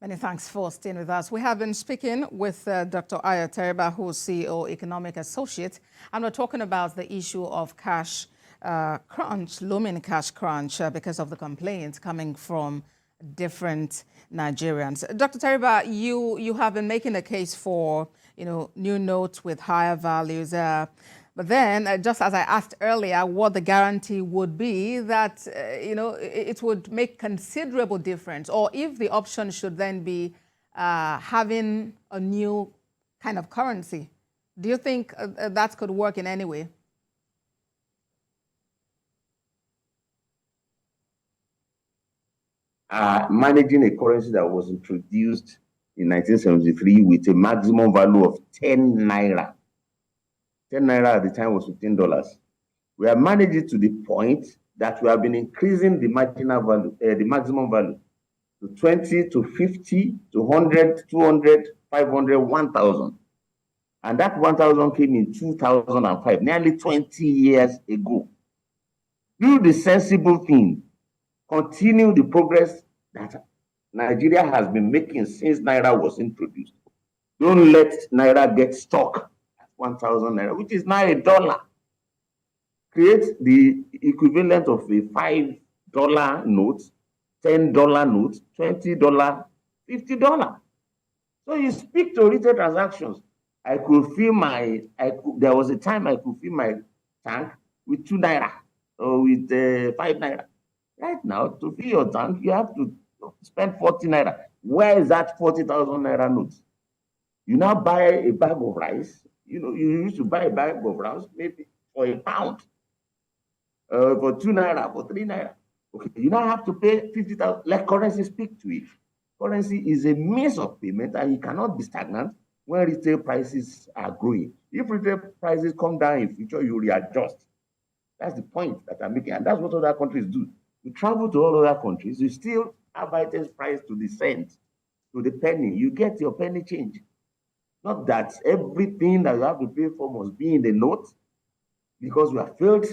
Many thanks for staying with us. We have been speaking with Dr. Aya Teriba, who's CEO, Economic Associate, and we're talking about the issue of cash crunch, looming cash crunch, because of the complaints coming from different Nigerians. Dr. Teriba, you have been making a case for, new notes with higher values. But then, just as I asked earlier, what the guarantee would be that, it would make considerable difference, or if the option should then be having a new kind of currency. Do you think that could work in any way? Managing a currency that was introduced in 1973 with a maximum value of 10 naira. 10 naira at the time was $15. We have managed it to the point that we have been increasing the marginal value, the maximum value to 20 to 50 to 100, 200, 500, 1,000. And that 1,000 came in 2005, nearly 20 years ago. Do the sensible thing. Continue the progress that Nigeria has been making since Naira was introduced. Don't let Naira get stuck at 1,000 Naira, which is now $1. Create the equivalent of a $5 note, $10 note, $20, $50. So you speak to retail transactions. There was a time I could fill my tank with 2 Naira or with 5 Naira. Right now, to fill your tank, you have to spend 40 Naira. Where is that 40,000 Naira note? You now buy a bag of rice. You used to buy a bag of rice maybe for £1, for 2 Naira, for 3 Naira. Okay, you now have to pay 50,000. Let currency speak to it. Currency is a means of payment, and you cannot be stagnant when retail prices are growing. If retail prices come down in future, you readjust. That's the point that I'm making, and that's what other countries do. You travel to all other countries, you still have items priced to the cent, to the penny. You get your penny change. Not that everything that you have to pay for must be in the note, because we have failed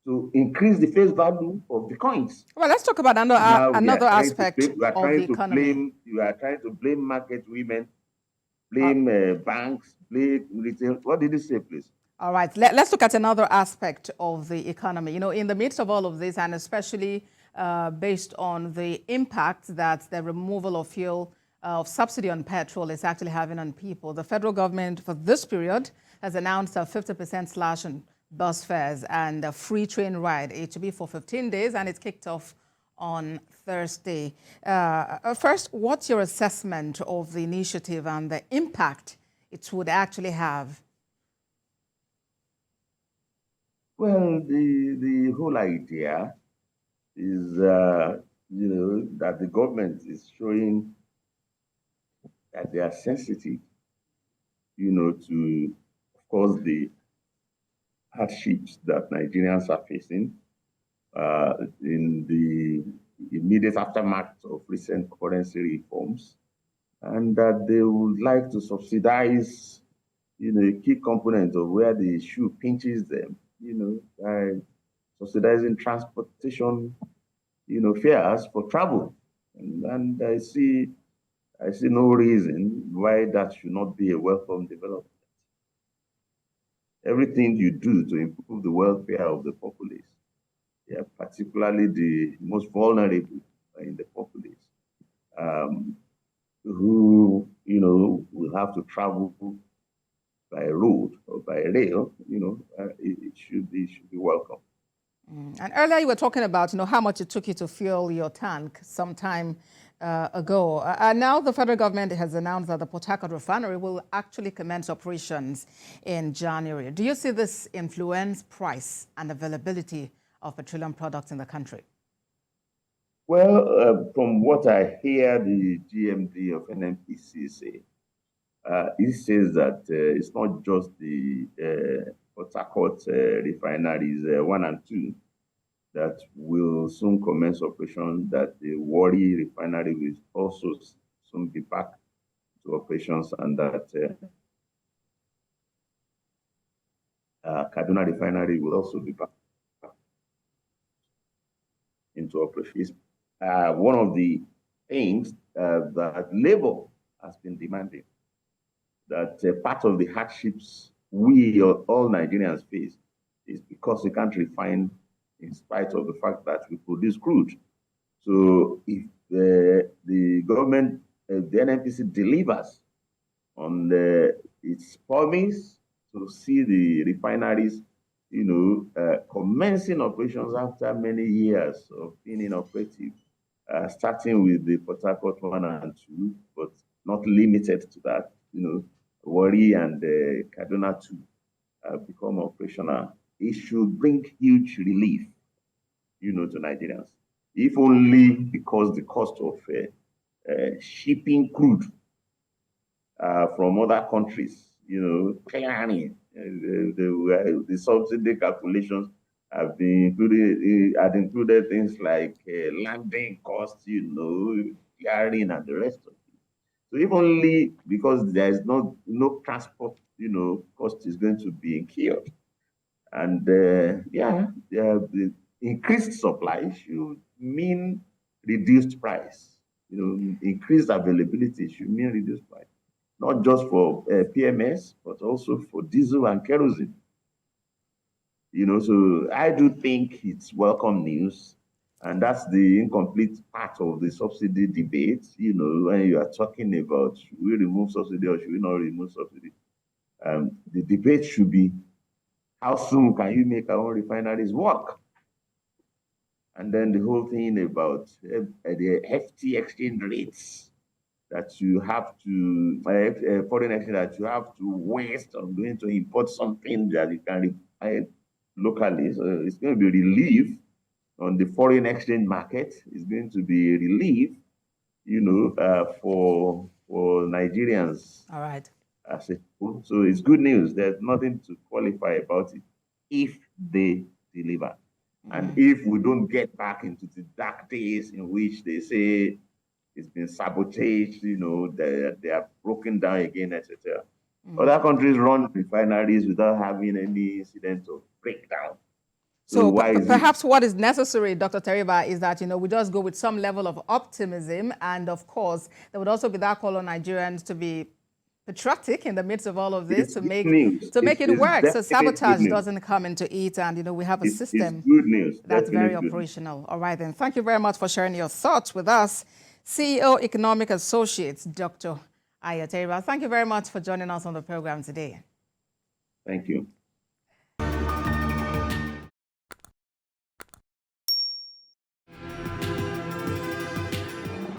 to increase the face value of the coins. Well, let's talk about another aspect of the economy. You are trying to blame market women, blame banks, blame retail. What did you say, please? All right, let's look at another aspect of the economy. In the midst of all of this, and especially based on the impact that the removal of fuel, of subsidy on petrol is actually having on people, the federal government for this period has announced a 50% slash on bus fares and a free train ride. It should be for 15 days, and it's kicked off on Thursday. First, what's your assessment of the initiative and the impact it would actually have? Well, the whole idea is, that the government is showing that they are sensitive, to, of course, the hardships that Nigerians are facing in the immediate aftermath of recent currency reforms, and that they would like to subsidize, a key component of where the shoe pinches them, by subsidizing transportation, fares for travel. And I see no reason why that should not be a welcome development. Everything you do to improve the welfare of the populace, particularly the most vulnerable in the populace, who, will have to travel by road or by rail, it should be welcome. And earlier you were talking about, how much it took you to fill your tank some time ago. And now the federal government has announced that the Port Harcourt refinery will actually commence operations in January. Do you see this influence price and availability of petroleum products in the country? Well, from what I hear the GMD of NNPC say, it says that it's not just the Port Harcourt refineries 1 and 2 that will soon commence operation, that the Warri refinery will also soon be back to operations, and that Kaduna refinery will also be back into operations. One of the things that labor has been demanding. That part of the hardships we all Nigerians face is because we can't refine in spite of the fact that we produce crude. So if the government, the NNPC delivers on its promise to see the refineries, commencing operations after many years of being inoperative, starting with the Port Harcourt 1 and 2, but not limited to that, Warri and Kaduna 2 become operational. It should bring huge relief, to Nigerians. If only because the cost of shipping crude from other countries, clearing the subsidy calculations have been included things like landing costs, clearing and the rest of it. So if only because there is no transport, cost is going to be incurred. And the increased supply should mean reduced price. Increased availability should mean reduced price, not just for PMS, but also for diesel and kerosene. So I do think it's welcome news. And that's the incomplete part of the subsidy debate, when you are talking about should we remove subsidy or should we not remove subsidy. The debate should be, how soon can you make our own refineries work? And then the whole thing about the hefty exchange rates that you have to, foreign exchange that you have to waste on going to import something that you can refine locally. So it's going to be relief on the foreign exchange market. It's going to be relief, for Nigerians. All right. So it's good news. There's nothing to qualify about it if they deliver. And if we don't get back into the dark days in which they say it's been sabotaged, they are broken down again, etc. Other countries run refineries without having any incident of breakdown. So perhaps what is necessary, Dr. Teriba, is that, we just go with some level of optimism. And of course, there would also be that call on Nigerians to be patriotic in the midst of all of this, to make it work, so sabotage doesn't come into it, and we have a system that's very operational. All right, then. Thank you very much for sharing your thoughts with us, CEO Economic Associates, Dr. Aya Teriba. Thank you very much for joining us on the program today. Thank you.